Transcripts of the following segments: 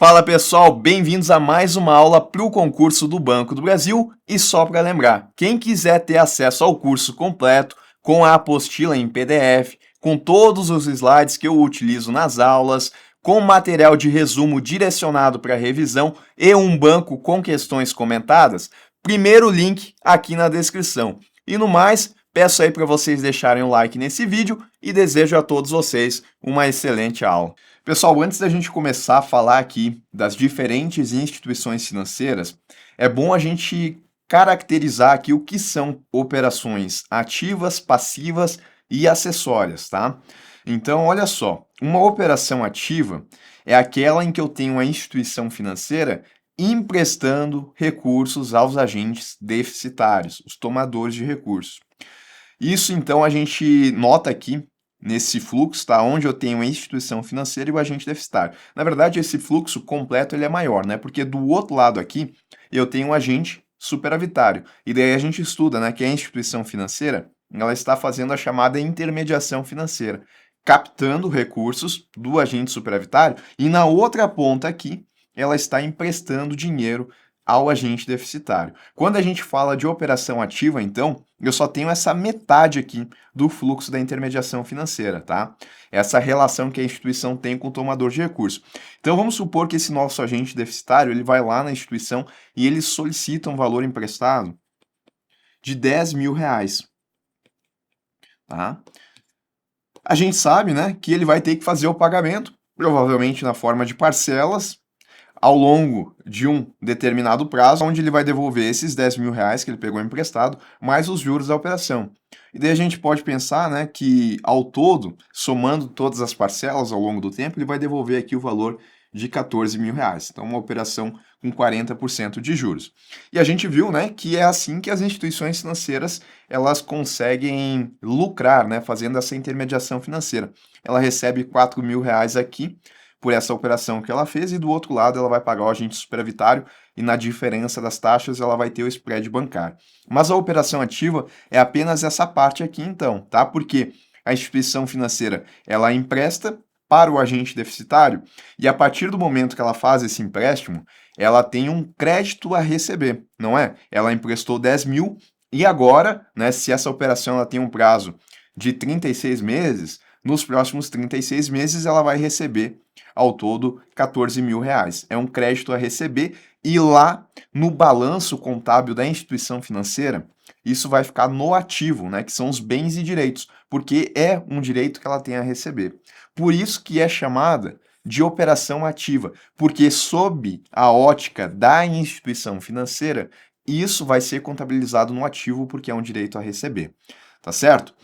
Fala pessoal, bem-vindos a mais uma aula para o concurso do Banco do Brasil. E só para lembrar, quem quiser ter acesso ao curso completo, com a apostila em PDF, com todos os slides que eu utilizo nas aulas, com material de resumo direcionado para revisão e um banco com questões comentadas, primeiro link aqui na descrição. E no mais, peço aí para vocês deixarem um like nesse vídeo e desejo a todos vocês uma excelente aula. Pessoal, antes da gente começar a falar aqui das diferentes instituições financeiras, é bom a gente caracterizar aqui o que são operações ativas, passivas e acessórias, tá? Então, olha só, uma operação ativa é aquela em que eu tenho a instituição financeira emprestando recursos aos agentes deficitários, os tomadores de recursos. Isso, então, a gente nota aqui nesse fluxo, tá? Onde eu tenho a instituição financeira e o agente deficitário. Na verdade, esse fluxo completo ele é maior, né? Porque do outro lado aqui, eu tenho um agente superavitário. E daí a gente estuda, né, que a instituição financeira, ela está fazendo a chamada intermediação financeira, captando recursos do agente superavitário e na outra ponta aqui, ela está emprestando dinheiro ao agente deficitário. Quando a gente fala de operação ativa, então, eu só tenho essa metade aqui do fluxo da intermediação financeira, tá? Essa relação que a instituição tem com o tomador de recursos. Então, vamos supor que esse nosso agente deficitário, ele vai lá na instituição e ele solicita um valor emprestado de 10 mil reais, tá? A gente sabe, né, que ele vai ter que fazer o pagamento, provavelmente na forma de parcelas, ao longo de um determinado prazo, onde ele vai devolver esses 10 mil reais que ele pegou emprestado, mais os juros da operação. E daí a gente pode pensar, né, que ao todo, somando todas as parcelas ao longo do tempo, ele vai devolver aqui o valor de 14 mil reais. Então, uma operação com 40% de juros. E a gente viu, né, que é assim que as instituições financeiras elas conseguem lucrar, né, fazendo essa intermediação financeira. Ela recebe 4 mil reais aqui, por essa operação que ela fez, e do outro lado ela vai pagar o agente superavitário e na diferença das taxas ela vai ter o spread bancário. Mas a operação ativa é apenas essa parte aqui então, tá? Porque a instituição financeira ela empresta para o agente deficitário e a partir do momento que ela faz esse empréstimo, ela tem um crédito a receber, não é? Ela emprestou 10 mil e agora, né, se essa operação ela tem um prazo de 36 meses, nos próximos 36 meses ela vai receber ao todo 14 mil reais. É um crédito a receber e lá no balanço contábil da instituição financeira, isso vai ficar no ativo, né, que são os bens e direitos, porque é um direito que ela tem a receber. Por isso que é chamada de operação ativa, porque sob a ótica da instituição financeira, isso vai ser contabilizado no ativo porque é um direito a receber, tá certo?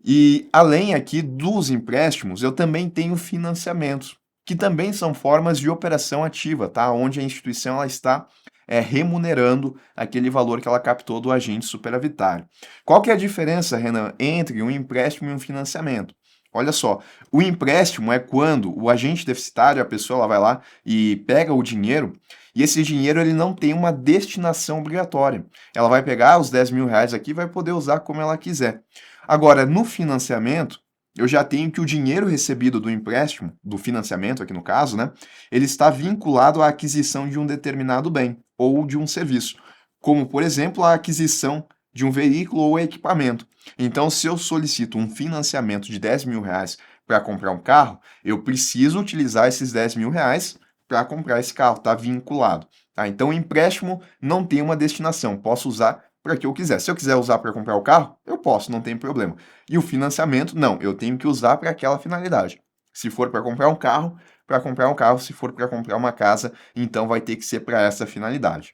E além aqui dos empréstimos, eu também tenho financiamentos, que também são formas de operação ativa, tá? Onde a instituição ela está remunerando aquele valor que ela captou do agente superavitário. Qual que é a diferença, Renan, entre um empréstimo e um financiamento? Olha só, o empréstimo é quando o agente deficitário, a pessoa ela vai lá e pega o dinheiro, e esse dinheiro ele não tem uma destinação obrigatória. Ela vai pegar os 10 mil reais aqui e vai poder usar como ela quiser. Agora, no financiamento, eu já tenho que o dinheiro recebido do empréstimo, do financiamento aqui no caso, né, ele está vinculado à aquisição de um determinado bem ou de um serviço, como, por exemplo, a aquisição de um veículo ou equipamento. Então, se eu solicito um financiamento de 10 mil reais para comprar um carro, eu preciso utilizar esses 10 mil reais para comprar esse carro, está vinculado. Tá? Então, o empréstimo não tem uma destinação, posso usar para que eu quiser. Se eu quiser usar para comprar o carro, eu posso, não tem problema. E o financiamento, não, eu tenho que usar para aquela finalidade. Se for para comprar um carro, para comprar um carro, se for para comprar uma casa, então vai ter que ser para essa finalidade.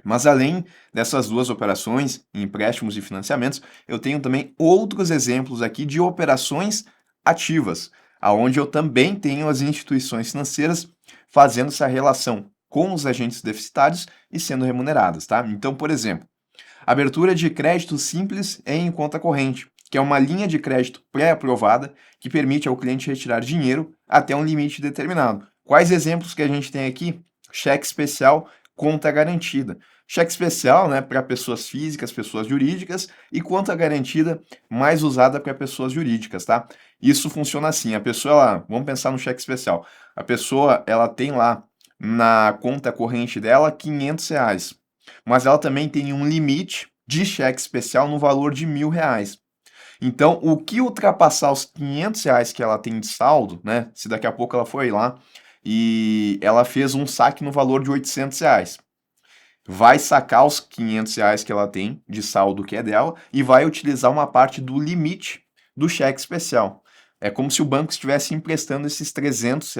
Mas além dessas duas operações, empréstimos e financiamentos, eu tenho também outros exemplos aqui de operações ativas, aonde eu também tenho as instituições financeiras fazendo essa relação com os agentes deficitários e sendo remuneradas, tá? Então, por exemplo, abertura de crédito simples em conta corrente, que é uma linha de crédito pré-aprovada que permite ao cliente retirar dinheiro até um limite determinado. Quais exemplos que a gente tem aqui? Cheque especial, conta garantida. Cheque especial, né, para pessoas físicas, pessoas jurídicas, e conta garantida mais usada para pessoas jurídicas, tá? Isso funciona assim, a pessoa, vamos pensar no cheque especial. A pessoa, ela tem lá na conta corrente dela R$ 500. Mas ela também tem um limite de cheque especial no valor de R$ 1.000. Então, o que ultrapassar os R$ 500 que ela tem de saldo, né? Se daqui a pouco ela foi lá e ela fez um saque no valor de R$ 800, vai sacar os R$ 500 que ela tem de saldo que é dela e vai utilizar uma parte do limite do cheque especial. É como se o banco estivesse emprestando esses R$ 300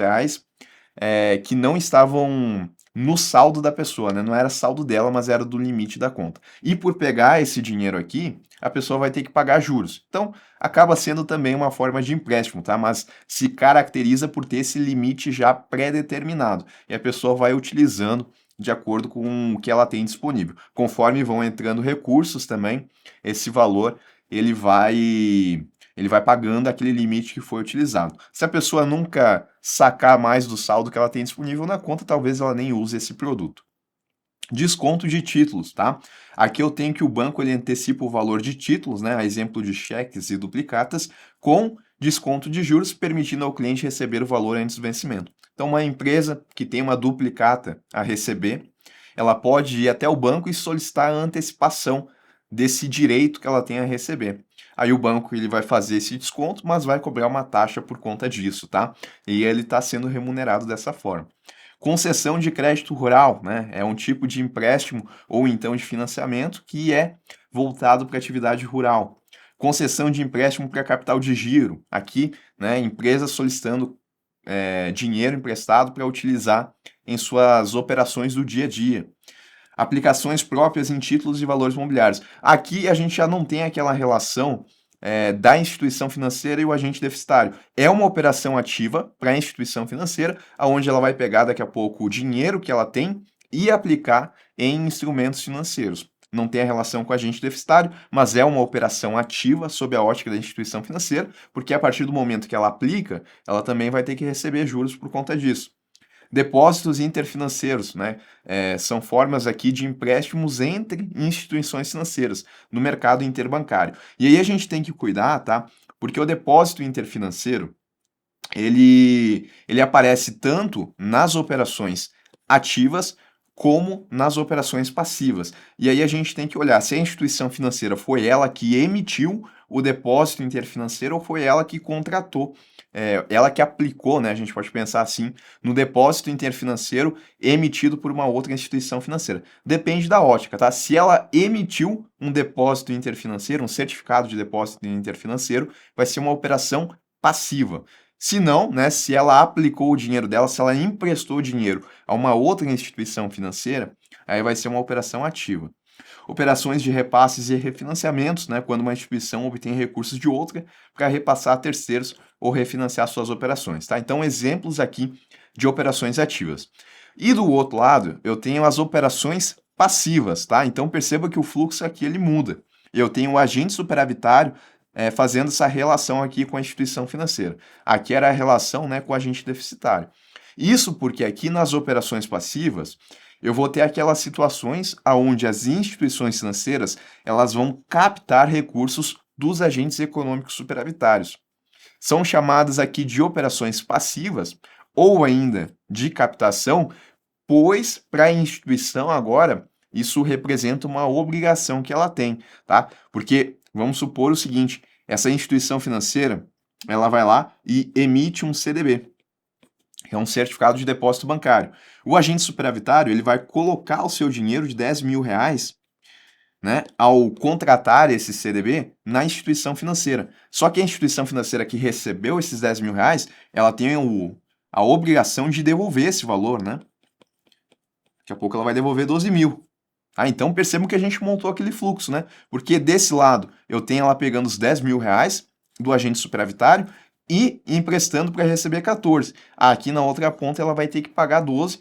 que não estavam no saldo da pessoa, né? Não era saldo dela, mas era do limite da conta. E por pegar esse dinheiro aqui, a pessoa vai ter que pagar juros. Então, acaba sendo também uma forma de empréstimo, tá? Mas se caracteriza por ter esse limite já pré-determinado. E a pessoa vai utilizando de acordo com o que ela tem disponível. Conforme vão entrando recursos também, esse valor ele vai pagando aquele limite que foi utilizado. Se a pessoa nunca sacar mais do saldo que ela tem disponível na conta, talvez ela nem use esse produto. Desconto de títulos, tá? Aqui eu tenho que o banco ele antecipa o valor de títulos, né? A exemplo de cheques e duplicatas, com desconto de juros, permitindo ao cliente receber o valor antes do vencimento. Então, uma empresa que tem uma duplicata a receber, ela pode ir até o banco e solicitar a antecipação desse direito que ela tem a receber. Aí o banco ele vai fazer esse desconto, mas vai cobrar uma taxa por conta disso, tá? E ele está sendo remunerado dessa forma. Concessão de crédito rural, né? É um tipo de empréstimo ou então de financiamento que é voltado para atividade rural. Concessão de empréstimo para capital de giro. Aqui, né, empresas solicitando dinheiro emprestado para utilizar em suas operações do dia a dia. Aplicações próprias em títulos e valores imobiliários. Aqui a gente já não tem aquela relação da instituição financeira e o agente deficitário. É uma operação ativa para a instituição financeira, onde ela vai pegar daqui a pouco o dinheiro que ela tem e aplicar em instrumentos financeiros. Não tem a relação com o agente deficitário, mas é uma operação ativa sob a ótica da instituição financeira, porque a partir do momento que ela aplica, ela também vai ter que receber juros por conta disso. Depósitos interfinanceiros, né? São formas aqui de empréstimos entre instituições financeiras no mercado interbancário. E aí a gente tem que cuidar, tá? Porque o depósito interfinanceiro, ele aparece tanto nas operações ativas como nas operações passivas. E aí a gente tem que olhar se a instituição financeira foi ela que emitiu o depósito interfinanceiro ou foi ela que contratou, ela que aplicou, né? A gente pode pensar assim, no depósito interfinanceiro emitido por uma outra instituição financeira. Depende da ótica, tá? Se ela emitiu um depósito interfinanceiro, um certificado de depósito interfinanceiro, vai ser uma operação passiva. Se não, né, se ela aplicou o dinheiro dela, se ela emprestou o dinheiro a uma outra instituição financeira, aí vai ser uma operação ativa. Operações de repasses e refinanciamentos, né, quando uma instituição obtém recursos de outra para repassar a terceiros ou refinanciar suas operações, tá? Então, exemplos aqui de operações ativas. E do outro lado, eu tenho as operações passivas, tá? Então, perceba que o fluxo aqui ele muda. Eu tenho o agente superavitário fazendo essa relação aqui com a instituição financeira. Aqui era a relação, né, com o agente deficitário. Isso porque aqui nas operações passivas, eu vou ter aquelas situações onde as instituições financeiras elas vão captar recursos dos agentes econômicos superavitários. São chamadas aqui de operações passivas ou ainda de captação, pois para a instituição agora isso representa uma obrigação que ela tem, tá? Porque vamos supor o seguinte, essa instituição financeira, ela vai lá e emite um CDB, que é um certificado de depósito bancário. O agente superavitário, ele vai colocar o seu dinheiro de R$ 10.000, né, ao contratar esse CDB na instituição financeira. Só que a instituição financeira que recebeu esses R$ 10.000, ela tem a obrigação de devolver esse valor, né? Daqui a pouco ela vai devolver 12.000. Então percebam que a gente montou aquele fluxo, né? Porque desse lado eu tenho ela pegando os R$ 10.000 do agente superavitário e emprestando para receber 14. Aqui na outra ponta ela vai ter que pagar 12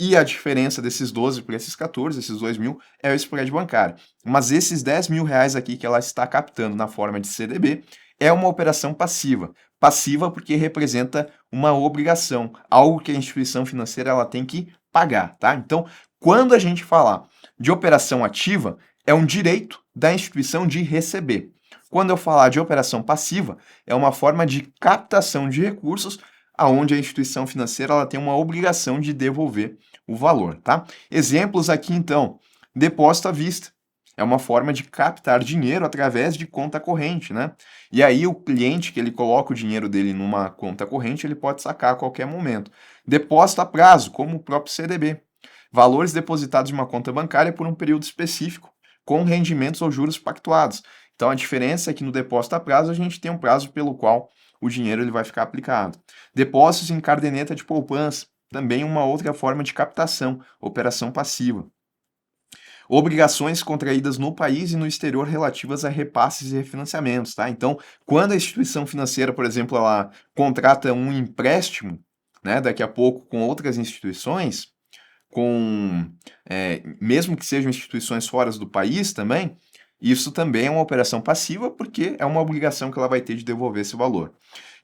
e a diferença desses 12 para esses 14, esses 2.000, é o spread bancário. Mas esses R$ 10.000 aqui que ela está captando na forma de CDB é uma operação passiva. Passiva porque representa uma obrigação, algo que a instituição financeira ela tem que pagar, tá? Então, quando a gente falar de operação ativa, é um direito da instituição de receber. Quando eu falar de operação passiva, é uma forma de captação de recursos aonde a instituição financeira ela tem uma obrigação de devolver o valor, tá? Exemplos aqui então, depósito à vista. É uma forma de captar dinheiro através de conta corrente, né? E aí o cliente que ele coloca o dinheiro dele numa conta corrente, ele pode sacar a qualquer momento. Depósito a prazo, como o próprio CDB. Valores depositados em uma conta bancária por um período específico, com rendimentos ou juros pactuados. Então a diferença é que no depósito a prazo a gente tem um prazo pelo qual o dinheiro ele vai ficar aplicado. Depósitos em caderneta de poupança, também uma outra forma de captação, operação passiva. Obrigações contraídas no país e no exterior relativas a repasses e refinanciamentos, tá? Então, quando a instituição financeira, por exemplo, ela contrata um empréstimo, né, daqui a pouco com outras instituições, mesmo que sejam instituições fora do país também, isso também é uma operação passiva, porque é uma obrigação que ela vai ter de devolver esse valor.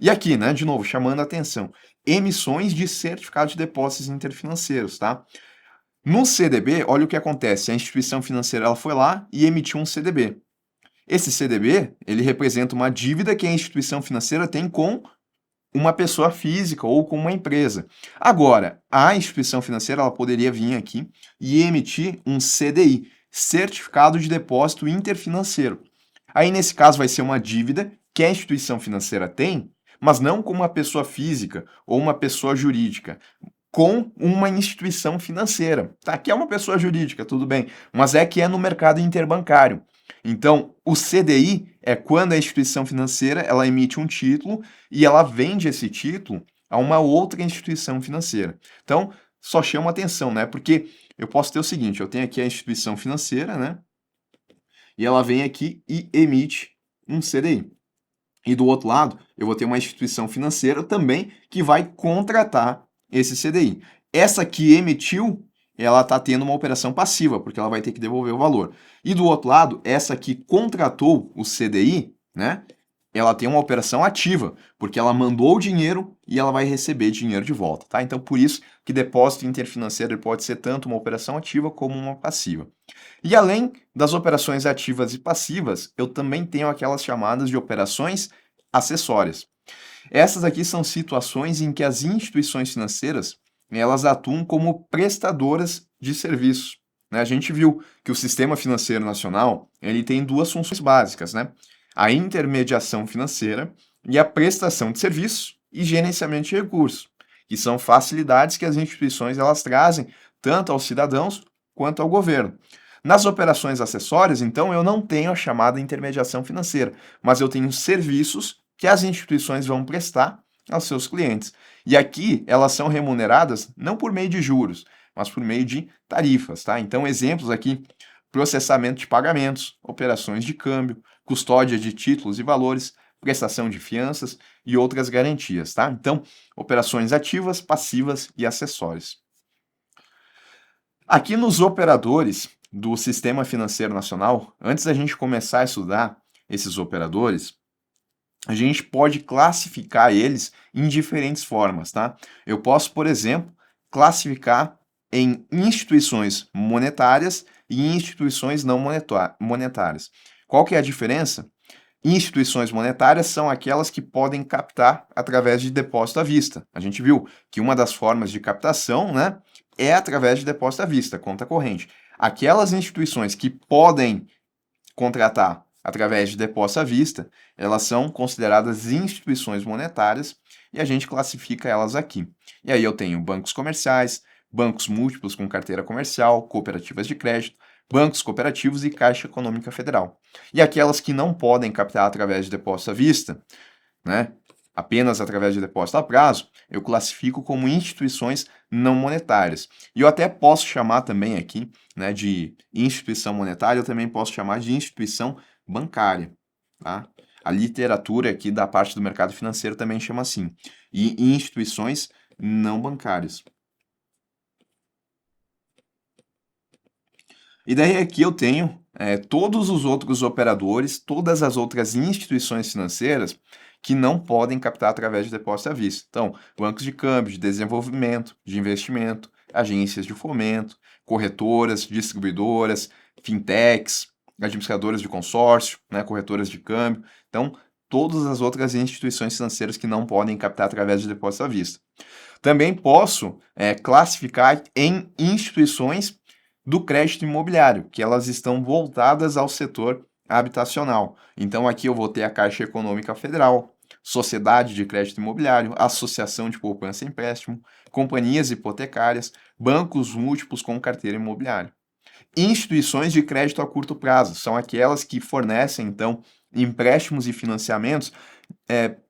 E aqui, né, de novo, chamando a atenção, emissões de certificados de depósitos interfinanceiros, tá? No CDB, olha o que acontece, a instituição financeira ela foi lá e emitiu um CDB. Esse CDB, ele representa uma dívida que a instituição financeira tem com uma pessoa física ou com uma empresa. Agora, a instituição financeira ela poderia vir aqui e emitir um CDI, Certificado de Depósito Interfinanceiro. Aí, nesse caso, vai ser uma dívida que a instituição financeira tem, mas não com uma pessoa física ou uma pessoa jurídica, com uma instituição financeira. Tá, aqui é uma pessoa jurídica, tudo bem, mas é que é no mercado interbancário. Então, o CDI é quando a instituição financeira ela emite um título e ela vende esse título a uma outra instituição financeira. Então, só chama atenção, né? Porque eu posso ter o seguinte, eu tenho aqui a instituição financeira, né? E ela vem aqui e emite um CDI. E do outro lado, eu vou ter uma instituição financeira também que vai contratar esse CDI. Essa que emitiu, ela está tendo uma operação passiva, porque ela vai ter que devolver o valor. E do outro lado, essa que contratou o CDI, né? Ela tem uma operação ativa, porque ela mandou o dinheiro e ela vai receber dinheiro de volta, tá? Então, por isso que depósito interfinanceiro pode ser tanto uma operação ativa como uma passiva. E além das operações ativas e passivas, eu também tenho aquelas chamadas de operações acessórias. Essas aqui são situações em que as instituições financeiras elas atuam como prestadoras de serviços, né? A gente viu que o Sistema Financeiro Nacional ele tem duas funções básicas, né? A intermediação financeira e a prestação de serviços e gerenciamento de recursos, que são facilidades que as instituições elas trazem tanto aos cidadãos quanto ao governo. Nas operações acessórias, então, eu não tenho a chamada intermediação financeira, mas eu tenho serviços que as instituições vão prestar aos seus clientes. E aqui elas são remuneradas não por meio de juros, mas por meio de tarifas, tá? Então, exemplos aqui: processamento de pagamentos, operações de câmbio, custódia de títulos e valores, prestação de fianças e outras garantias, tá? Então, operações ativas, passivas e acessórias. Aqui nos operadores do Sistema Financeiro Nacional, antes da gente começar a estudar esses operadores, a gente pode classificar eles em diferentes formas, tá? Eu posso, por exemplo, classificar em instituições monetárias e instituições não monetárias. Qual que é a diferença? Instituições monetárias são aquelas que podem captar através de depósito à vista. A gente viu que uma das formas de captação, né, é através de depósito à vista, conta corrente. Aquelas instituições que podem contratar através de depósito à vista, elas são consideradas instituições monetárias e a gente classifica elas aqui. E aí eu tenho bancos comerciais, bancos múltiplos com carteira comercial, cooperativas de crédito, bancos cooperativos e Caixa Econômica Federal. E aquelas que não podem captar através de depósito à vista, né, apenas através de depósito a prazo, eu classifico como instituições não monetárias. E eu até posso chamar também aqui, né, de instituição monetária, eu também posso chamar de instituição bancária, tá? A literatura aqui da parte do mercado financeiro também chama assim. E instituições não bancárias. E daí aqui eu tenho todos os outros operadores, todas as outras instituições financeiras que não podem captar através de depósito à vista. Então, bancos de câmbio, de desenvolvimento, de investimento, agências de fomento, corretoras, distribuidoras, fintechs, administradoras de consórcio, né, corretoras de câmbio. Então, todas as outras instituições financeiras que não podem captar através de depósito à vista. Também posso classificar em instituições do crédito imobiliário, que elas estão voltadas ao setor habitacional. Então aqui eu vou ter a Caixa Econômica Federal, Sociedade de Crédito Imobiliário, Associação de Poupança e Empréstimo, companhias hipotecárias, bancos múltiplos com carteira imobiliária. Instituições de crédito a curto prazo são aquelas que fornecem, então, empréstimos e financiamentos,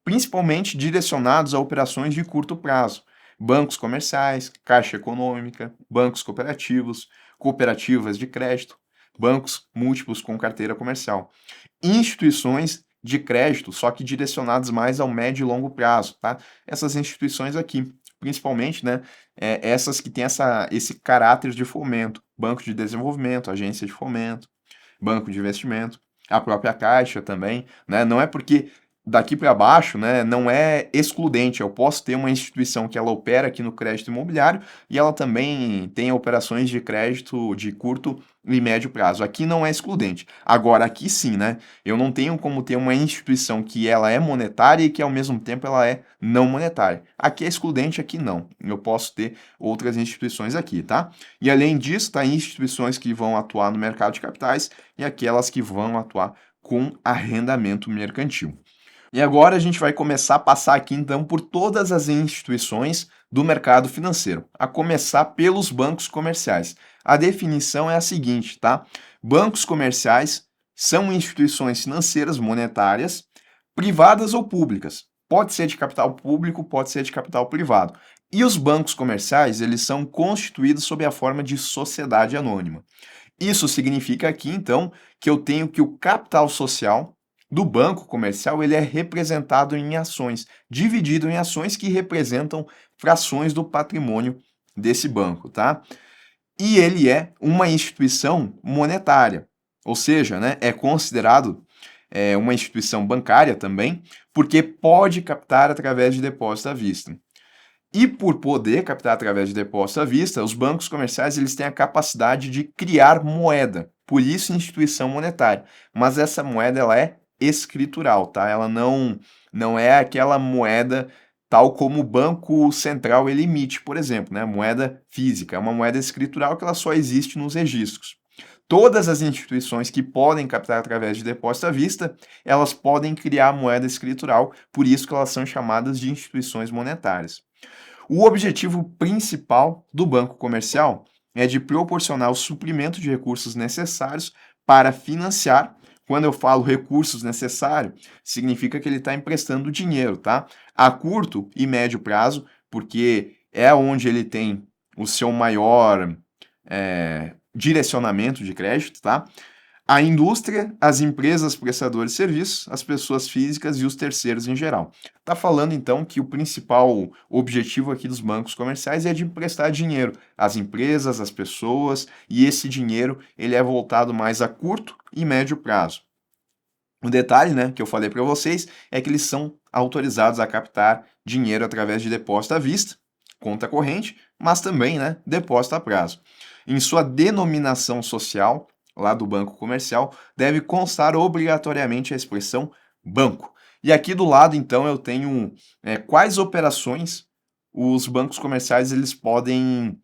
principalmente direcionados a operações de curto prazo. Bancos comerciais, Caixa Econômica, bancos cooperativos, cooperativas de crédito, bancos múltiplos com carteira comercial. Instituições de crédito, só que direcionadas mais ao médio e longo prazo, tá? Essas instituições aqui, principalmente, né, essas que têm esse caráter de fomento, banco de desenvolvimento, agência de fomento, banco de investimento, a própria Caixa também, né? Não é porque daqui para baixo, né, não é excludente. Eu posso ter uma instituição que ela opera aqui no crédito imobiliário e ela também tem operações de crédito de curto e médio prazo. Aqui não é excludente. Agora, aqui sim, né? Eu não tenho como ter uma instituição que ela é monetária e que ao mesmo tempo ela é não monetária. Aqui é excludente, aqui não. Eu posso ter outras instituições aqui, tá? E além disso, tá instituições que vão atuar no mercado de capitais e aquelas que vão atuar com arrendamento mercantil. E agora a gente vai começar a passar aqui então por todas as instituições do mercado financeiro, a começar pelos bancos comerciais. A definição é a seguinte, tá? Bancos comerciais são instituições financeiras monetárias, privadas ou públicas. Pode ser de capital público, pode ser de capital privado. E os bancos comerciais, eles são constituídos sob a forma de sociedade anônima. Isso significa aqui então que eu tenho que o capital social do banco comercial ele é representado em ações, dividido em ações que representam frações do patrimônio desse banco, tá? E ele é uma instituição monetária, ou seja, né, é considerado uma instituição bancária também, porque pode captar através de depósito à vista. E por poder captar através de depósito à vista, os bancos comerciais eles têm a capacidade de criar moeda, por isso instituição monetária. Mas essa moeda ela é escritural, tá? Ela não é aquela moeda tal como o Banco Central ele emite, por exemplo, né? Moeda física, é uma moeda escritural que ela só existe nos registros. Todas as instituições que podem captar através de depósito à vista, elas podem criar moeda escritural, por isso que elas são chamadas de instituições monetárias. O objetivo principal do banco comercial é de proporcionar o suprimento de recursos necessários para financiar. Quando eu falo recursos necessários, significa que ele está emprestando dinheiro, tá? A curto e médio prazo, porque é onde ele tem o seu maior direcionamento de crédito, tá? A indústria, as empresas prestadoras de serviços, as pessoas físicas e os terceiros em geral. Está falando então que o principal objetivo aqui dos bancos comerciais é de emprestar dinheiro às empresas, às pessoas, e esse dinheiro ele é voltado mais a curto e médio prazo. O detalhe, né, que eu falei para vocês é que eles são autorizados a captar dinheiro através de depósito à vista, conta corrente, mas também, né, depósito a prazo. Em sua denominação social, lá do banco comercial, deve constar obrigatoriamente a expressão banco. E aqui do lado, então, eu tenho quais operações os bancos comerciais eles podem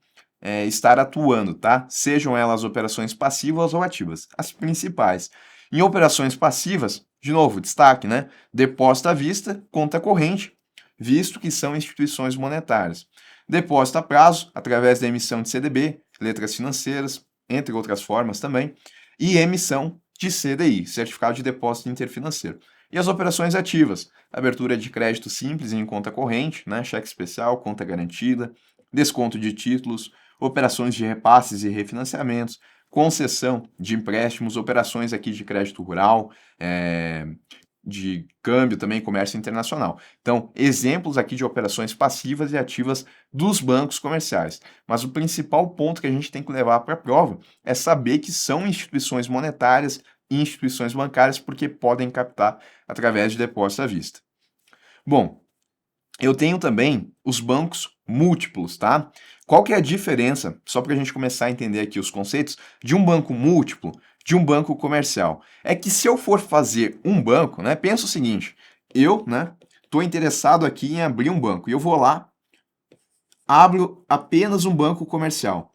estar atuando, tá? Sejam elas operações passivas ou ativas. As principais. Em operações passivas, de novo, destaque, né? Depósito à vista, conta corrente, visto que são instituições monetárias. Depósito a prazo, através da emissão de CDB, letras financeiras, entre outras formas também, e emissão de CDI, Certificado de Depósito Interfinanceiro. E as operações ativas, abertura de crédito simples em conta corrente, né, cheque especial, conta garantida, desconto de títulos, operações de repasses e refinanciamentos, concessão de empréstimos, operações aqui de crédito rural, de câmbio também, comércio internacional. Então, exemplos aqui de operações passivas e ativas dos bancos comerciais. Mas o principal ponto que a gente tem que levar para a prova é saber que são instituições monetárias e instituições bancárias porque podem captar através de depósito à vista. Bom, eu tenho também os bancos múltiplos, tá? Qual que é a diferença, só para a gente começar a entender aqui os conceitos, de um banco múltiplo de um banco comercial? É que se eu for fazer um banco, né, pensa o seguinte, eu, né, estou interessado aqui em abrir um banco. E eu vou lá, abro apenas um banco comercial.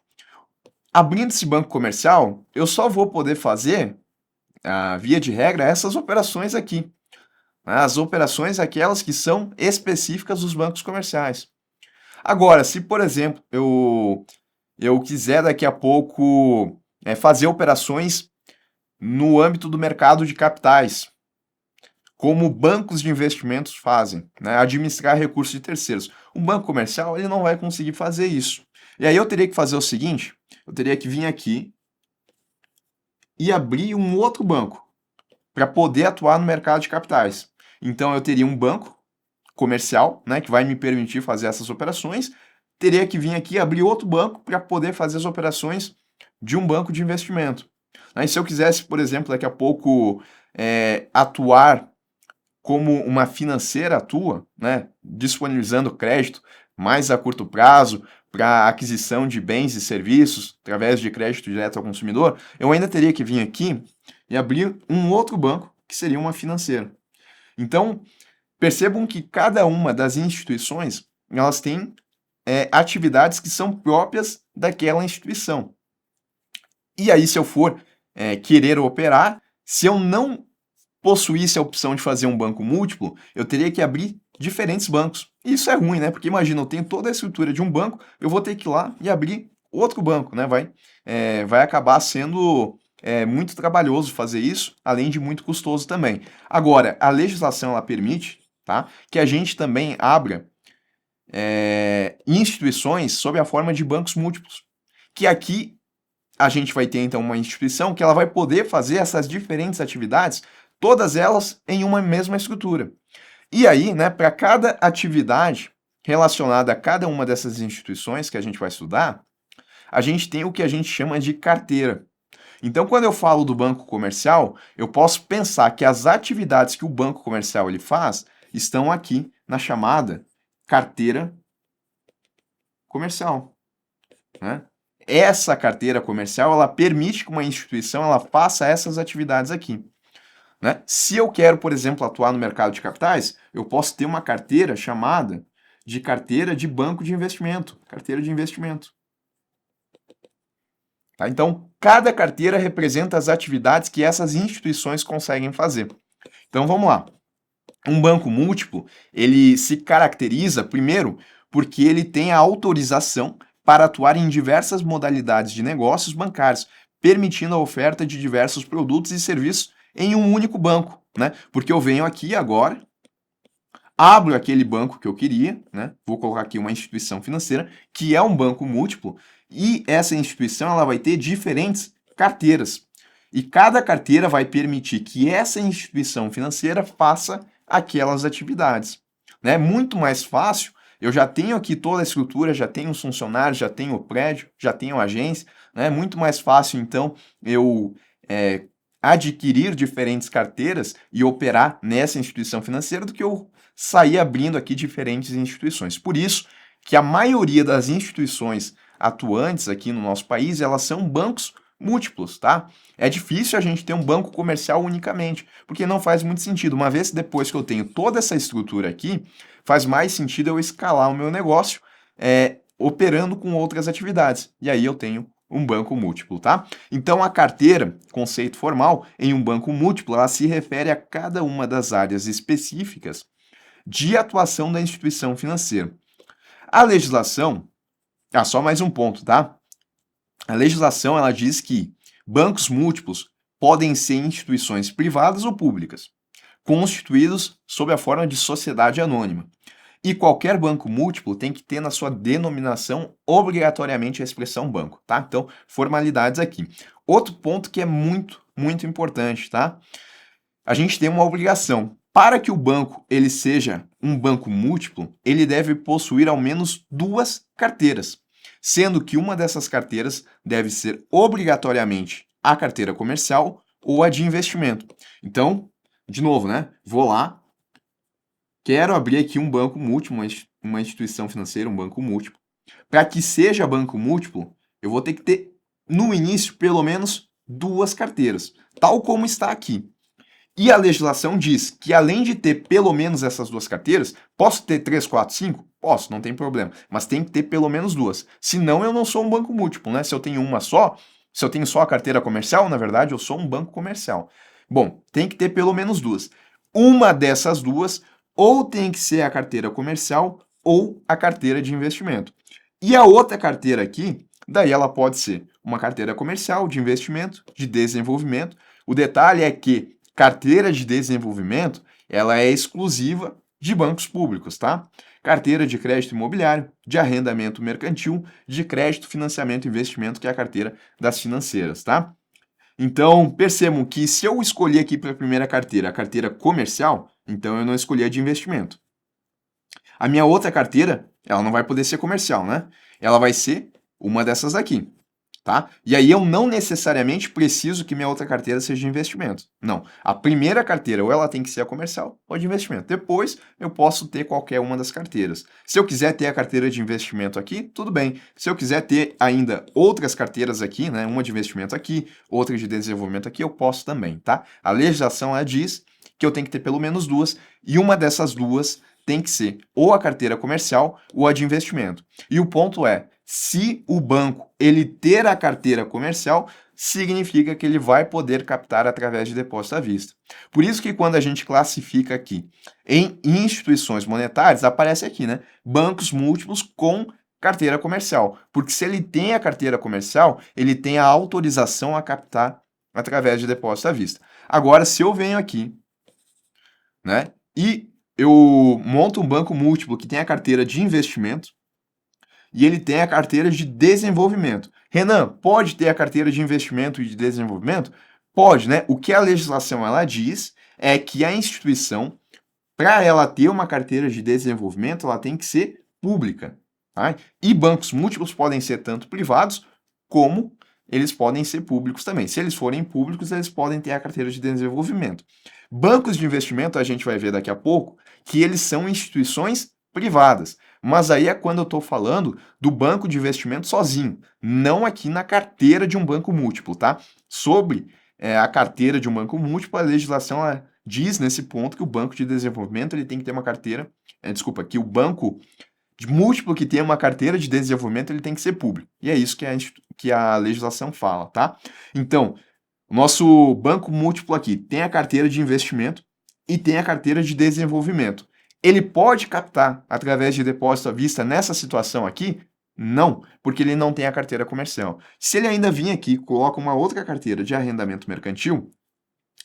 Abrindo esse banco comercial, eu só vou poder fazer, via de regra, essas operações aqui, né? As operações aquelas que são específicas dos bancos comerciais. Agora, se, por exemplo, eu quiser daqui a pouco fazer operações no âmbito do mercado de capitais, como bancos de investimentos fazem, né? Administrar recursos de terceiros. Um banco comercial, ele não vai conseguir fazer isso. E aí eu teria que fazer o seguinte, eu teria que vir aqui e abrir um outro banco para poder atuar no mercado de capitais. Então eu teria um banco comercial, né, que vai me permitir fazer essas operações, teria que vir aqui abrir outro banco para poder fazer as operações de um banco de investimento. Aí, se eu quisesse, por exemplo, daqui a pouco atuar como uma financeira atua, né, disponibilizando crédito mais a curto prazo para aquisição de bens e serviços através de crédito direto ao consumidor, eu ainda teria que vir aqui e abrir um outro banco, que seria uma financeira. Então, percebam que cada uma das instituições, elas têm atividades que são próprias daquela instituição. E aí, se eu for querer operar, se eu não possuísse a opção de fazer um banco múltiplo, eu teria que abrir diferentes bancos. E isso é ruim, né? Porque imagina, eu tenho toda a estrutura de um banco, eu vou ter que ir lá e abrir outro banco, né? Vai acabar sendo muito trabalhoso fazer isso, além de muito custoso também. Agora, a legislação ela permite, tá, que a gente também abra instituições sob a forma de bancos múltiplos. Que aqui a gente vai ter então uma instituição que ela vai poder fazer essas diferentes atividades, todas elas em uma mesma estrutura. E aí, né, para cada atividade relacionada a cada uma dessas instituições que a gente vai estudar, a gente tem o que a gente chama de carteira. Então, quando eu falo do banco comercial, eu posso pensar que as atividades que o banco comercial ele faz estão aqui na chamada carteira comercial, né? Essa carteira comercial, ela permite que uma instituição ela faça essas atividades aqui, né? Se eu quero, por exemplo, atuar no mercado de capitais, eu posso ter uma carteira chamada de carteira de banco de investimento, carteira de investimento. Tá? Então, cada carteira representa as atividades que essas instituições conseguem fazer. Então, vamos lá. Um banco múltiplo, ele se caracteriza, primeiro, porque ele tem a autorização para atuar em diversas modalidades de negócios bancários, permitindo a oferta de diversos produtos e serviços em um único banco, né? Porque eu venho aqui agora, abro aquele banco que eu queria, né? Vou colocar aqui uma instituição financeira, que é um banco múltiplo, e essa instituição ela vai ter diferentes carteiras. E cada carteira vai permitir que essa instituição financeira faça aquelas atividades. É muito mais fácil, eu já tenho aqui toda a estrutura, já tenho os funcionários, já tenho o prédio, já tenho a agência, né? É muito mais fácil, então, eu adquirir diferentes carteiras e operar nessa instituição financeira do que eu sair abrindo aqui diferentes instituições. Por isso que a maioria das instituições atuantes aqui no nosso país, elas são bancos múltiplos, tá? É difícil a gente ter um banco comercial unicamente, porque não faz muito sentido. Uma vez depois que eu tenho toda essa estrutura aqui, faz mais sentido eu escalar o meu negócio operando com outras atividades. E aí eu tenho um banco múltiplo, tá? Então a carteira, conceito formal, em um banco múltiplo, ela se refere a cada uma das áreas específicas de atuação da instituição financeira. A legislação, só mais um ponto, tá? A legislação ela diz que bancos múltiplos podem ser instituições privadas ou públicas, constituídos sob a forma de sociedade anônima. E qualquer banco múltiplo tem que ter na sua denominação obrigatoriamente a expressão banco, tá? Então, formalidades aqui. Outro ponto que é muito, muito importante, tá? A gente tem uma obrigação. Para que o banco ele seja um banco múltiplo, ele deve possuir ao menos duas carteiras, sendo que uma dessas carteiras deve ser obrigatoriamente a carteira comercial ou a de investimento. Então, de novo, né? Vou lá, quero abrir aqui um banco múltiplo, uma instituição financeira, um banco múltiplo. Para que seja banco múltiplo, eu vou ter que ter, no início, pelo menos duas carteiras, tal como está aqui. E a legislação diz que além de ter pelo menos essas duas carteiras, posso ter 3, 4, 5? Posso, não tem problema, mas tem que ter pelo menos duas. Senão eu não sou um banco múltiplo, né? Se eu tenho uma só, se eu tenho só a carteira comercial, na verdade eu sou um banco comercial. Bom, tem que ter pelo menos duas. Uma dessas duas ou tem que ser a carteira comercial ou a carteira de investimento. E a outra carteira aqui, daí ela pode ser uma carteira comercial, de investimento, de desenvolvimento. O detalhe é que carteira de desenvolvimento, ela é exclusiva de bancos públicos, tá? Carteira de crédito imobiliário, de arrendamento mercantil, de crédito, financiamento e investimento, que é a carteira das financeiras, tá? Então, percebam que se eu escolher aqui para a primeira carteira, a carteira comercial, então eu não escolhi a de investimento. A minha outra carteira, ela não vai poder ser comercial, né? Ela vai ser uma dessas aqui, tá? E aí eu não necessariamente preciso que minha outra carteira seja de investimento. Não. A primeira carteira ou ela tem que ser a comercial ou de investimento. Depois eu posso ter qualquer uma das carteiras. Se eu quiser ter a carteira de investimento aqui, tudo bem. Se eu quiser ter ainda outras carteiras aqui, né, uma de investimento aqui, outra de desenvolvimento aqui, eu posso também, tá? A legislação ela diz que eu tenho que ter pelo menos duas e uma dessas duas tem que ser ou a carteira comercial ou a de investimento. E o ponto é, se o banco ele ter a carteira comercial, significa que ele vai poder captar através de depósito à vista. Por isso que quando a gente classifica aqui em instituições monetárias, aparece aqui, né? Bancos múltiplos com carteira comercial. Porque se ele tem a carteira comercial, ele tem a autorização a captar através de depósito à vista. Agora, se eu venho aqui, né, e eu monto um banco múltiplo que tem a carteira de investimento, e ele tem a carteira de desenvolvimento. Renan, pode ter a carteira de investimento e de desenvolvimento? Pode, né? O que a legislação ela diz é que a instituição, para ela ter uma carteira de desenvolvimento, ela tem que ser pública. Tá? E bancos múltiplos podem ser tanto privados como eles podem ser públicos também. Se eles forem públicos, eles podem ter a carteira de desenvolvimento. Bancos de investimento, a gente vai ver daqui a pouco, que eles são instituições privadas. Mas aí é quando eu estou falando do banco de investimento sozinho, não aqui na carteira de um banco múltiplo, tá? Sobre a carteira de um banco múltiplo, a legislação diz nesse ponto que o banco de desenvolvimento ele tem que ter uma carteira, que o banco de múltiplo que tem uma carteira de desenvolvimento ele tem que ser público. E é isso que a legislação fala, tá? Então, o nosso banco múltiplo aqui tem a carteira de investimento e tem a carteira de desenvolvimento. Ele pode captar através de depósito à vista nessa situação aqui? Não, porque ele não tem a carteira comercial. Se ele ainda vir aqui, coloca uma outra carteira de arrendamento mercantil,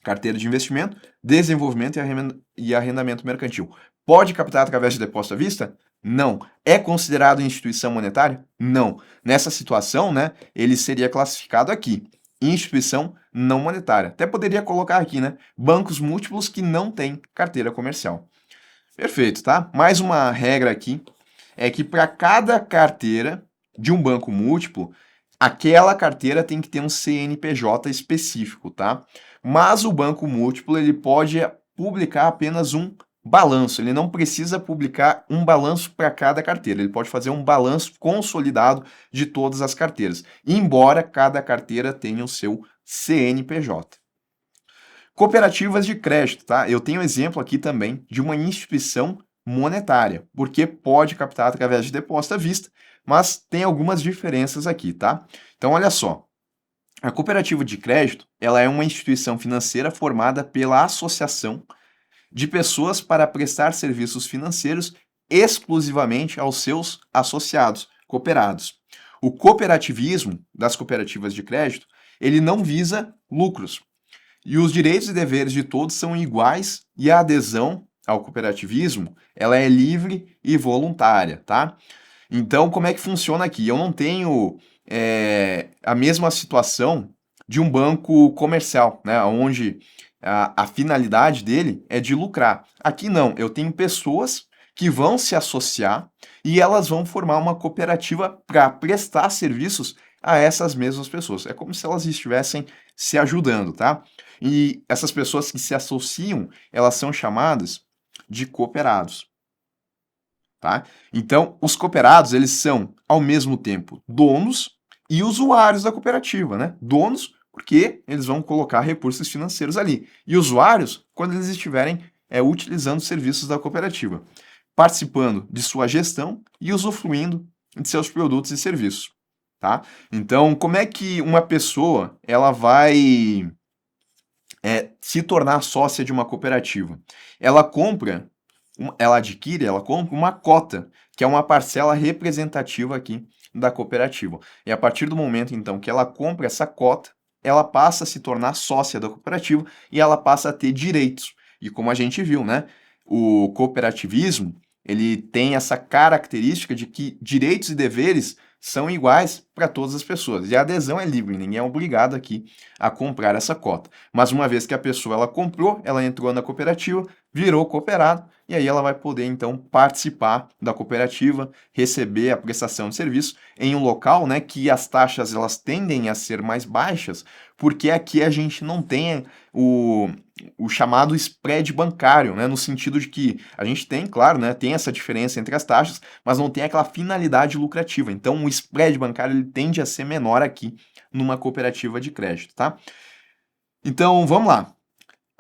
carteira de investimento, desenvolvimento e arrendamento mercantil. Pode captar através de depósito à vista? Não. É considerado instituição monetária? Não. Nessa situação, né, ele seria classificado aqui, instituição não monetária. Até poderia colocar aqui, né, bancos múltiplos que não têm carteira comercial. Perfeito, tá? Mais uma regra aqui é que para cada carteira de um banco múltiplo, aquela carteira tem que ter um CNPJ específico, tá? Mas o banco múltiplo ele pode publicar apenas um balanço, ele não precisa publicar um balanço para cada carteira, ele pode fazer um balanço consolidado de todas as carteiras, embora cada carteira tenha o seu CNPJ. Cooperativas de crédito, tá? Eu tenho exemplo aqui também de uma instituição monetária, porque pode captar através de depósito à vista, mas tem algumas diferenças aqui, tá? Então, olha só. A cooperativa de crédito, ela é uma instituição financeira formada pela associação de pessoas para prestar serviços financeiros exclusivamente aos seus associados, cooperados. O cooperativismo das cooperativas de crédito, ele não visa lucros. E os direitos e deveres de todos são iguais e a adesão ao cooperativismo, ela é livre e voluntária, tá? Então, como é que funciona aqui? Eu não tenho a mesma situação de um banco comercial, né? Onde a finalidade dele é de lucrar. Aqui não, eu tenho pessoas que vão se associar e elas vão formar uma cooperativa para prestar serviços a essas mesmas pessoas. É como se elas estivessem se ajudando, tá? E essas pessoas que se associam, elas são chamadas de cooperados, tá? Então, os cooperados, eles são, ao mesmo tempo, donos e usuários da cooperativa, né? Donos, porque eles vão colocar recursos financeiros ali. E usuários, quando eles estiverem utilizando os serviços da cooperativa, participando de sua gestão e usufruindo de seus produtos e serviços, tá? Então, como é que uma pessoa ela vai se tornar sócia de uma cooperativa? Ela compra, ela compra uma cota, que é uma parcela representativa aqui da cooperativa. E a partir do momento, então, que ela compra essa cota, ela passa a se tornar sócia da cooperativa e ela passa a ter direitos. E como a gente viu, né, o cooperativismo, ele tem essa característica de que direitos e deveres são iguais para todas as pessoas. E a adesão é livre, ninguém é obrigado aqui a comprar essa cota. Mas uma vez que a pessoa ela comprou, ela entrou na cooperativa, virou cooperado, e aí ela vai poder então participar da cooperativa, receber a prestação de serviço em um local, né, que as taxas elas tendem a ser mais baixas, porque aqui a gente não tem o chamado spread bancário, né, no sentido de que a gente tem, claro, né, tem essa diferença entre as taxas, mas não tem aquela finalidade lucrativa. Então o spread bancário ele tende a ser menor aqui numa cooperativa de crédito, tá? Então, vamos lá.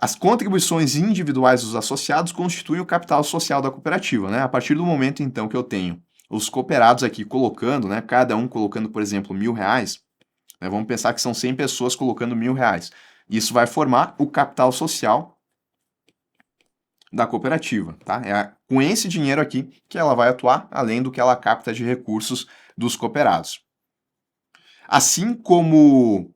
As contribuições individuais dos associados constituem o capital social da cooperativa, né? A partir do momento, então, que eu tenho os cooperados aqui colocando, né? Cada um colocando, por exemplo, R$ 1.000, né? Vamos pensar que são 100 pessoas colocando R$ 1.000. Isso vai formar o capital social da cooperativa, tá? É com esse dinheiro aqui que ela vai atuar, além do que ela capta de recursos dos cooperados. Assim como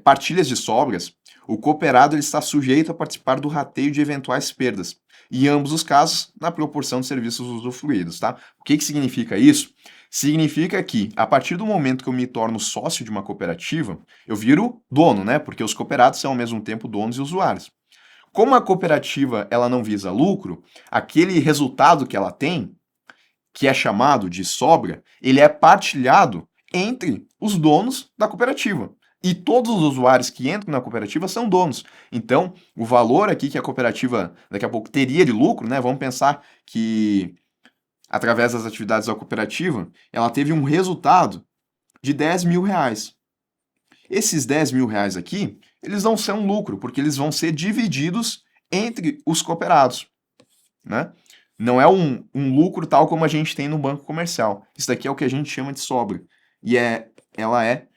partilhas de sobras, o cooperado ele está sujeito a participar do rateio de eventuais perdas, e em ambos os casos, na proporção de serviços usufruídos, tá? O que significa isso? Significa que, a partir do momento que eu me torno sócio de uma cooperativa, eu viro dono, né? Porque os cooperados são ao mesmo tempo donos e usuários. Como a cooperativa ela não visa lucro, aquele resultado que ela tem, que é chamado de sobra, ele é partilhado entre os donos da cooperativa. E todos os usuários que entram na cooperativa são donos. Então, o valor aqui que a cooperativa daqui a pouco teria de lucro, né? Vamos pensar que através das atividades da cooperativa, ela teve um resultado de R$ 10.000. Esses R$ 10.000 aqui, eles não são lucro, porque eles vão ser divididos entre os cooperados, né? Não é um lucro tal como a gente tem no banco comercial. Isso daqui é o que a gente chama de sobra. E ela é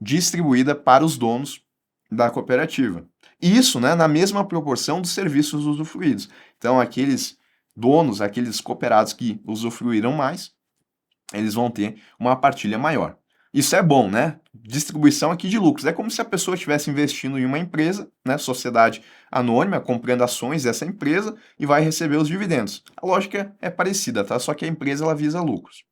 distribuída para os donos da cooperativa. Isso, né, na mesma proporção dos serviços usufruídos. Então, aqueles donos, aqueles cooperados que usufruíram mais, eles vão ter uma partilha maior. Isso é bom, né? Distribuição aqui de lucros. É como se a pessoa estivesse investindo em uma empresa, né, sociedade anônima, comprando ações dessa empresa e vai receber os dividendos. A lógica é parecida, tá? Só que a empresa ela visa lucros.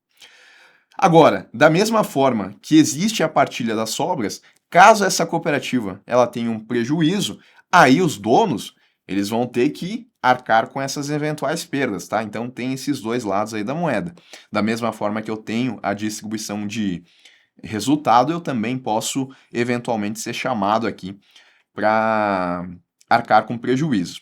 Agora, da mesma forma que existe a partilha das sobras, caso essa cooperativa ela tenha um prejuízo, aí os donos eles vão ter que arcar com essas eventuais perdas, tá? Então tem esses dois lados aí da moeda. Da mesma forma que eu tenho a distribuição de resultado, eu também posso eventualmente ser chamado aqui para arcar com prejuízo.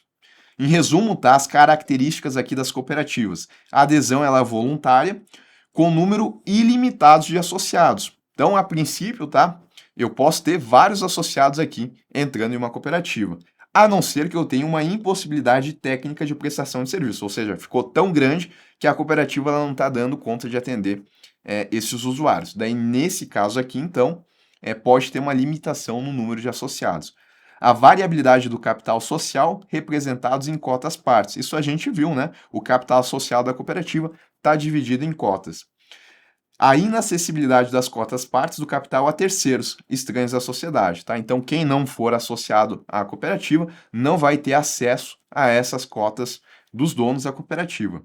Em resumo, tá? As características aqui das cooperativas. A adesão ela é voluntária, com número ilimitado de associados. Então, a princípio, tá? Eu posso ter vários associados aqui entrando em uma cooperativa, a não ser que eu tenha uma impossibilidade técnica de prestação de serviço, ou seja, ficou tão grande que a cooperativa ela não está dando conta de atender esses usuários. Daí, nesse caso aqui, então, pode ter uma limitação no número de associados. A variabilidade do capital social representados em cotas partes. Isso a gente viu, né? O capital social da cooperativa está dividido em cotas. A inacessibilidade das cotas partes do capital a terceiros, estranhos à sociedade, tá? Então, quem não for associado à cooperativa não vai ter acesso a essas cotas dos donos da cooperativa.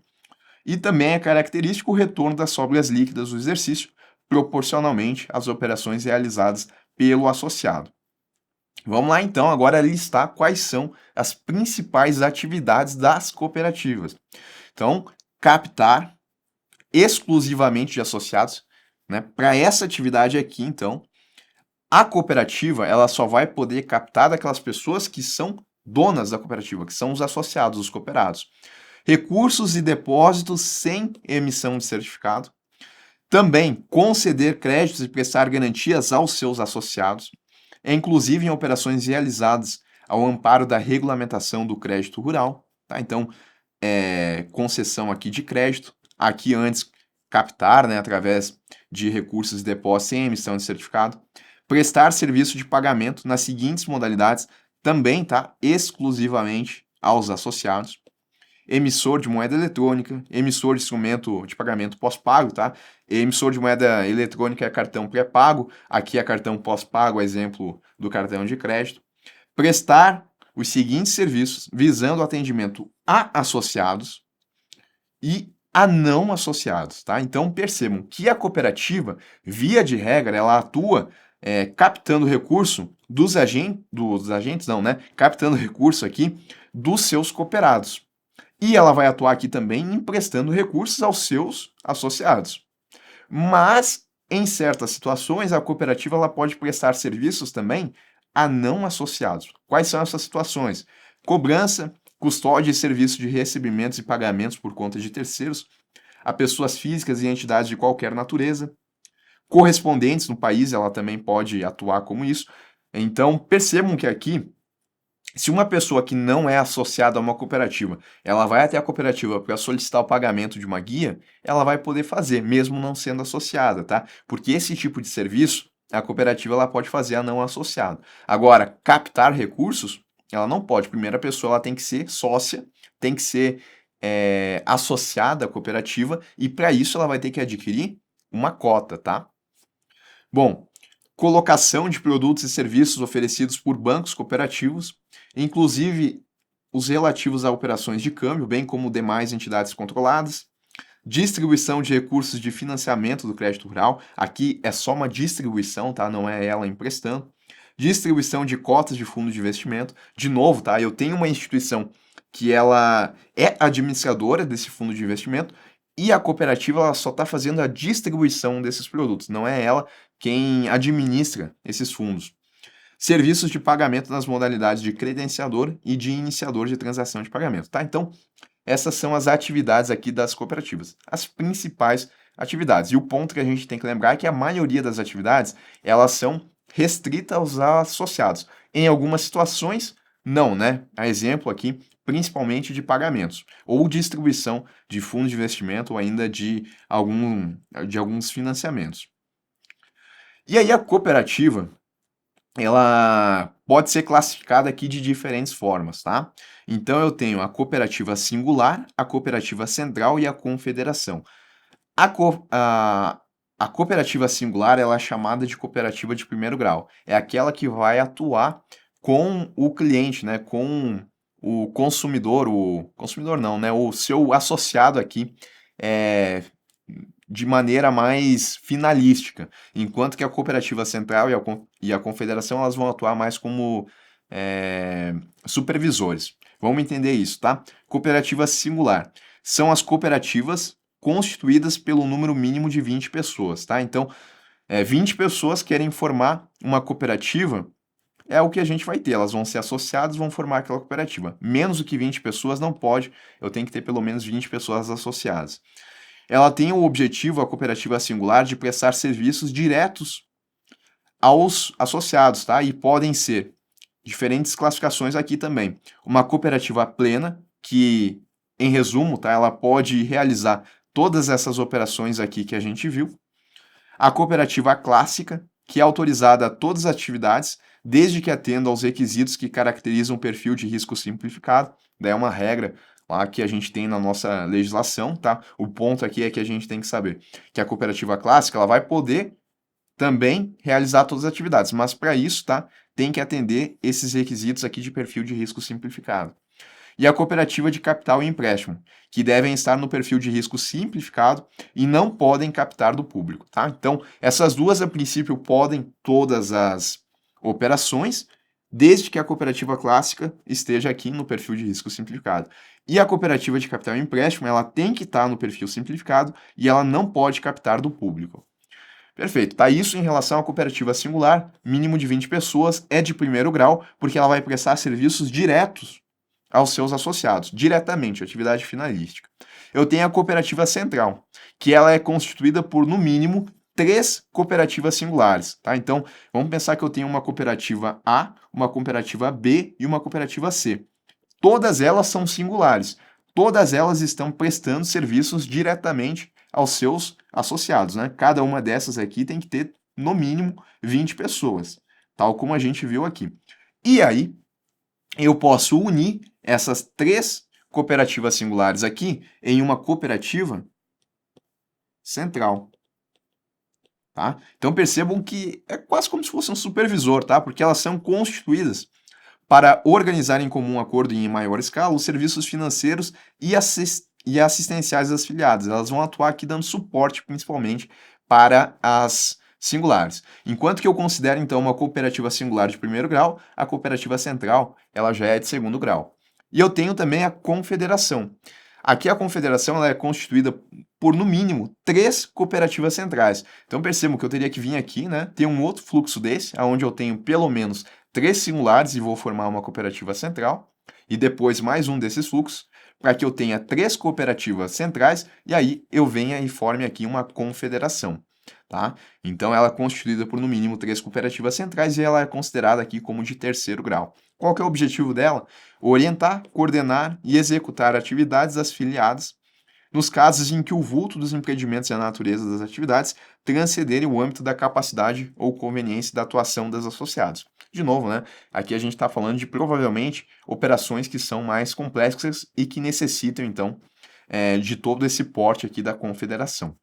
E também é característico o retorno das sobras líquidas do exercício, proporcionalmente às operações realizadas pelo associado. Vamos lá então agora listar quais são as principais atividades das cooperativas. Então, captar exclusivamente de associados, né? Para essa atividade aqui, então, a cooperativa ela só vai poder captar daquelas pessoas que são donas da cooperativa, que são os associados, os cooperados. Recursos e depósitos sem emissão de certificado. Também conceder créditos e prestar garantias aos seus associados. inclusive em operações realizadas ao amparo da regulamentação do crédito rural, tá? Então, concessão aqui de crédito, aqui antes captar, né, através de recursos de depósito sem emissão de certificado, prestar serviço de pagamento nas seguintes modalidades, também, tá, exclusivamente aos associados, emissor de moeda eletrônica, emissor de instrumento de pagamento pós-pago, tá? Emissor de moeda eletrônica é cartão pré-pago, aqui é cartão pós-pago, exemplo do cartão de crédito. Prestar os seguintes serviços visando o atendimento a associados e a não associados, tá? Então percebam que a cooperativa, via de regra, ela atua captando recurso dos agentes, não, né? Captando recurso aqui dos seus cooperados. E ela vai atuar aqui também emprestando recursos aos seus associados. Mas, em certas situações, a cooperativa ela pode prestar serviços também a não associados. Quais são essas situações? Cobrança, custódia e serviço de recebimentos e pagamentos por conta de terceiros, a pessoas físicas e entidades de qualquer natureza. Correspondentes no país, ela também pode atuar como isso. Então, percebam que aqui, se uma pessoa que não é associada a uma cooperativa, ela vai até a cooperativa para solicitar o pagamento de uma guia, ela vai poder fazer, mesmo não sendo associada, tá? Porque esse tipo de serviço, a cooperativa ela pode fazer a não associada. Agora, captar recursos, ela não pode. Primeiro, a pessoa ela tem que ser sócia, tem que ser associada à cooperativa, e para isso ela vai ter que adquirir uma cota, tá? Bom, colocação de produtos e serviços oferecidos por bancos cooperativos, inclusive os relativos a operações de câmbio, bem como demais entidades controladas, distribuição de recursos de financiamento do crédito rural, aqui é só uma distribuição, tá? Não é ela emprestando, distribuição de cotas de fundo de investimento, de novo, tá? Eu tenho uma instituição que ela é administradora desse fundo de investimento e a cooperativa ela só está fazendo a distribuição desses produtos, não é ela quem administra esses fundos. Serviços de pagamento nas modalidades de credenciador e de iniciador de transação de pagamento, tá? Então, essas são as atividades aqui das cooperativas, as principais atividades. E o ponto que a gente tem que lembrar é que a maioria das atividades, elas são restritas aos associados. Em algumas situações, não, né? A exemplo aqui, principalmente de pagamentos ou distribuição de fundos de investimento ou ainda de alguns financiamentos. E aí a cooperativa, ela pode ser classificada aqui de diferentes formas, tá? Então eu tenho a cooperativa singular, a cooperativa central e a confederação. A cooperativa singular ela é chamada de cooperativa de primeiro grau. É aquela que vai atuar com o cliente, né? Com o consumidor não, né? O seu associado aqui de maneira mais finalística, enquanto que a cooperativa central e a confederação elas vão atuar mais como supervisores. Vamos entender isso, tá? Cooperativa singular são as cooperativas constituídas pelo número mínimo de 20 pessoas, tá? Então, 20 pessoas querem formar uma cooperativa, é o que a gente vai ter. Elas vão ser associadas, vão formar aquela cooperativa. Menos do que 20 pessoas não pode, eu tenho que ter pelo menos 20 pessoas associadas. Ela tem o objetivo, a cooperativa singular, de prestar serviços diretos aos associados, tá? E podem ser diferentes classificações aqui também. Uma cooperativa plena, que, em resumo, tá? Ela pode realizar todas essas operações aqui que a gente viu. A cooperativa clássica, que é autorizada a todas as atividades, desde que atenda aos requisitos que caracterizam o perfil de risco simplificado. Daí é uma regra lá que a gente tem na nossa legislação, tá? O ponto aqui é que a gente tem que saber que a cooperativa clássica ela vai poder também realizar todas as atividades, mas para isso, tá? Tem que atender esses requisitos aqui de perfil de risco simplificado. E a cooperativa de capital e empréstimo, que devem estar no perfil de risco simplificado e não podem captar do público, tá? Então, essas duas, a princípio, podem todas as operações, desde que a cooperativa clássica esteja aqui no perfil de risco simplificado. E a cooperativa de capital e empréstimo, ela tem que estar no perfil simplificado e ela não pode captar do público. Perfeito, tá? Isso em relação à cooperativa singular, mínimo de 20 pessoas, é de primeiro grau, porque ela vai prestar serviços diretos aos seus associados, diretamente, atividade finalística. Eu tenho a cooperativa central, que ela é constituída por, no mínimo, três cooperativas singulares, tá? Então, vamos pensar que eu tenho uma cooperativa A, uma cooperativa B e uma cooperativa C. Todas elas são singulares. Todas elas estão prestando serviços diretamente aos seus associados, né? Cada uma dessas aqui tem que ter, no mínimo, 20 pessoas, tal como a gente viu aqui. E aí, eu posso unir essas três cooperativas singulares aqui em uma cooperativa central, tá? Então percebam que é quase como se fosse um supervisor, tá? Porque elas são constituídas para organizar em comum acordo e em maior escala os serviços financeiros e assistenciais das filiadas. Elas vão atuar aqui dando suporte principalmente para as singulares. Enquanto que eu considero então uma cooperativa singular de primeiro grau, a cooperativa central ela já é de segundo grau. E eu tenho também a confederação. Aqui a confederação ela é constituída por, no mínimo, três cooperativas centrais. Então percebam que eu teria que vir aqui, né, ter um outro fluxo desse, onde eu tenho pelo menos três singulares e vou formar uma cooperativa central, e depois mais um desses fluxos, para que eu tenha três cooperativas centrais, e aí eu venha e forme aqui uma confederação, tá? Então ela é constituída por no mínimo três cooperativas centrais e ela é considerada aqui como de terceiro grau. Qual que é o objetivo dela? Orientar, coordenar e executar atividades das filiadas nos casos em que o vulto dos empreendimentos e a natureza das atividades transcenderem o âmbito da capacidade ou conveniência da atuação dos associados. De novo, né? Aqui a gente está falando de provavelmente operações que são mais complexas e que necessitam, então, de todo esse porte aqui da confederação.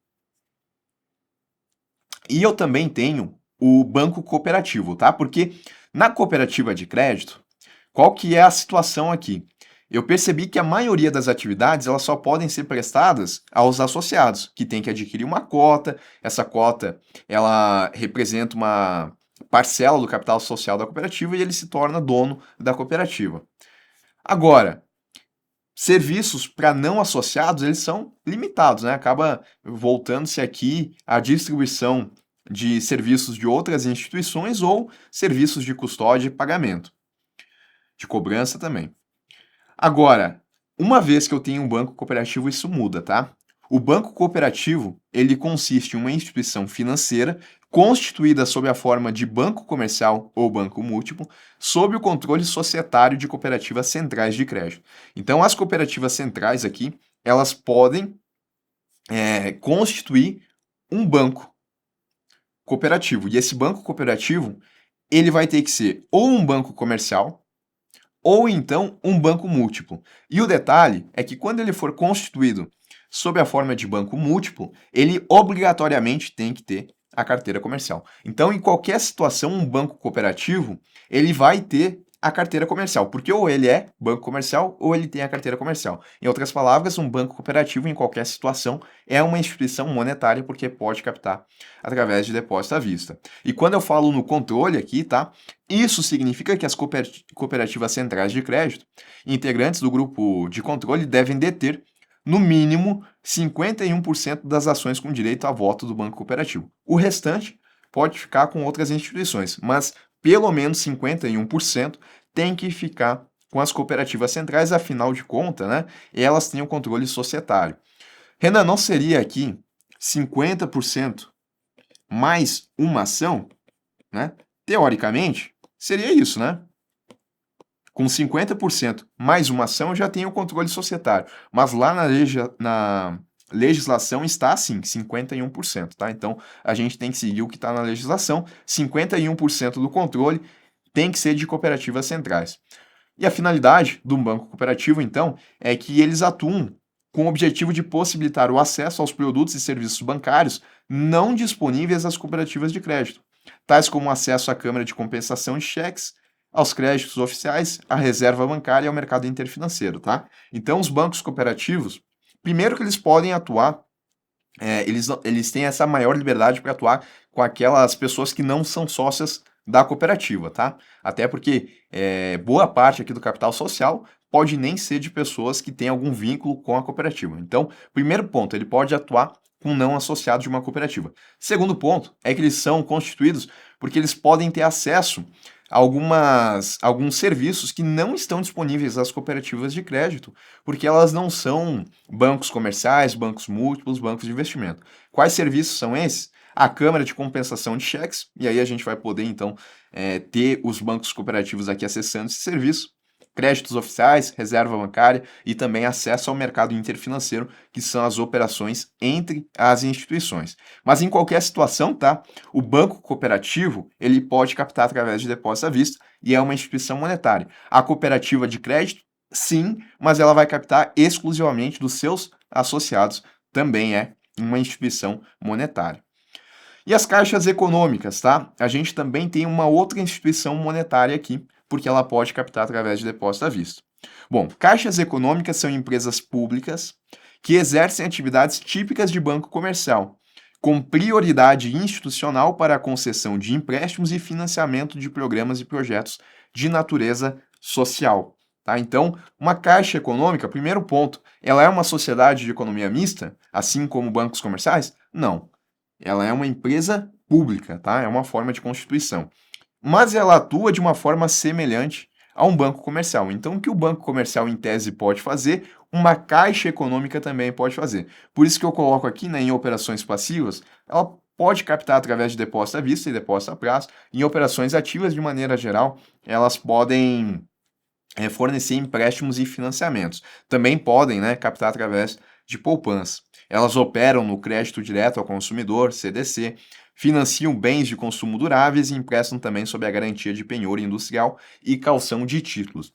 E eu também tenho o banco cooperativo, tá? Porque na cooperativa de crédito, qual que é a situação aqui? Eu percebi que a maioria das atividades elas só podem ser prestadas aos associados, que têm que adquirir uma cota. Essa cota ela representa uma parcela do capital social da cooperativa e ele se torna dono da cooperativa. Agora, serviços para não associados eles são limitados, né? Acaba voltando-se aqui a distribuição de serviços de outras instituições ou serviços de custódia e pagamento, de cobrança também. Agora, uma vez que eu tenho um banco cooperativo, isso muda, tá? O banco cooperativo, ele consiste em uma instituição financeira constituída sob a forma de banco comercial ou banco múltiplo, sob o controle societário de cooperativas centrais de crédito. Então, as cooperativas centrais aqui, elas podem constituir um banco cooperativo. E esse banco cooperativo, ele vai ter que ser ou um banco comercial, ou então um banco múltiplo. E o detalhe é que quando ele for constituído sob a forma de banco múltiplo, ele obrigatoriamente tem que ter a carteira comercial. Então, em qualquer situação, um banco cooperativo, ele vai ter a carteira comercial, porque ou ele é banco comercial ou ele tem a carteira comercial. Em outras palavras, um banco cooperativo, em qualquer situação, é uma instituição monetária porque pode captar através de depósito à vista. E quando eu falo no controle aqui, tá? Isso significa que as cooperativas centrais de crédito, integrantes do grupo de controle, devem deter, no mínimo, 51% das ações com direito a voto do banco cooperativo. O restante pode ficar com outras instituições, mas pelo menos 51% tem que ficar com as cooperativas centrais, afinal de contas, né, elas têm o controle societário. Renan, não seria aqui 50% mais uma ação? Né? Teoricamente, seria isso, né? Com 50% mais uma ação, eu já tenho o controle societário. Mas lá na legislação está assim, 51%, tá? Então, a gente tem que seguir o que está na legislação. 51% do controle tem que ser de cooperativas centrais. E a finalidade do banco cooperativo, então, é que eles atuam com o objetivo de possibilitar o acesso aos produtos e serviços bancários não disponíveis às cooperativas de crédito, tais como acesso à câmara de compensação de cheques, aos créditos oficiais, à reserva bancária e ao mercado interfinanceiro, tá? Então, os bancos cooperativos, primeiro que eles podem atuar, eles têm essa maior liberdade para atuar com aquelas pessoas que não são sócias da cooperativa, tá? Até porque boa parte aqui do capital social pode nem ser de pessoas que têm algum vínculo com a cooperativa. Então, primeiro ponto, ele pode atuar com não associados de uma cooperativa. Segundo ponto é que eles são constituídos porque eles podem ter acesso a alguns serviços que não estão disponíveis às cooperativas de crédito, porque elas não são bancos comerciais, bancos múltiplos, bancos de investimento. Quais serviços são esses? a Câmara de Compensação de Cheques, e aí a gente vai poder, então, ter os bancos cooperativos aqui acessando esse serviço, créditos oficiais, reserva bancária e também acesso ao mercado interfinanceiro, que são as operações entre as instituições. Mas em qualquer situação, tá? O banco cooperativo, ele pode captar através de depósito à vista e é uma instituição monetária. A cooperativa de crédito, sim, mas ela vai captar exclusivamente dos seus associados, também é uma instituição monetária. E as caixas econômicas, tá? A gente também tem uma outra instituição monetária aqui, porque ela pode captar através de depósito à vista. Bom, caixas econômicas são empresas públicas que exercem atividades típicas de banco comercial, com prioridade institucional para a concessão de empréstimos e financiamento de programas e projetos de natureza social. Tá? Então, uma caixa econômica, primeiro ponto, ela é uma sociedade de economia mista, assim como bancos comerciais? Não. Ela é uma empresa pública, tá? É uma forma de constituição. Mas ela atua de uma forma semelhante a um banco comercial. Então, o que o banco comercial, em tese, pode fazer, uma caixa econômica também pode fazer. Por isso que eu coloco aqui, né, em operações passivas, ela pode captar através de depósito à vista e depósito a prazo. Em operações ativas, de maneira geral, elas podem fornecer empréstimos e financiamentos. Também podem, né, captar através de poupança. Elas operam no crédito direto ao consumidor, CDC, financiam bens de consumo duráveis e emprestam também sob a garantia de penhor industrial e calção de títulos.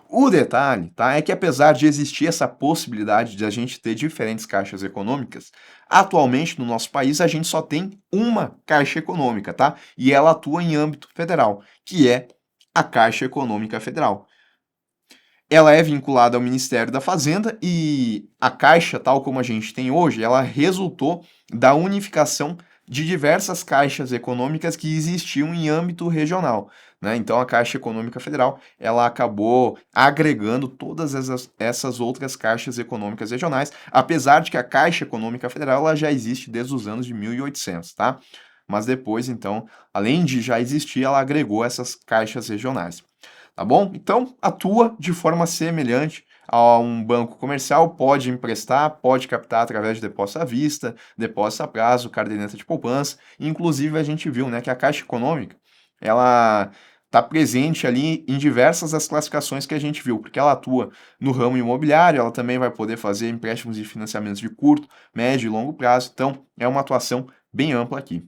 O detalhe, tá, é que apesar de existir essa possibilidade de a gente ter diferentes caixas econômicas, atualmente no nosso país a gente só tem uma caixa econômica, tá? E ela atua em âmbito federal, que é a Caixa Econômica Federal. Ela é vinculada ao Ministério da Fazenda e a Caixa, tal como a gente tem hoje, ela resultou da unificação de diversas caixas econômicas que existiam em âmbito regional, né? Então a Caixa Econômica Federal, ela acabou agregando todas essas outras caixas econômicas regionais, apesar de que a Caixa Econômica Federal ela já existe desde os anos de 1800, tá? Mas depois, então, além de já existir, ela agregou essas caixas regionais. Tá bom? Então, atua de forma semelhante a um banco comercial, pode emprestar, pode captar através de depósito à vista, depósito a prazo, caderneta de poupança. Inclusive, a gente viu, né, que a Caixa Econômica, ela está presente ali em diversas das classificações que a gente viu, porque ela atua no ramo imobiliário, ela também vai poder fazer empréstimos e financiamentos de curto, médio e longo prazo. Então, é uma atuação bem ampla aqui.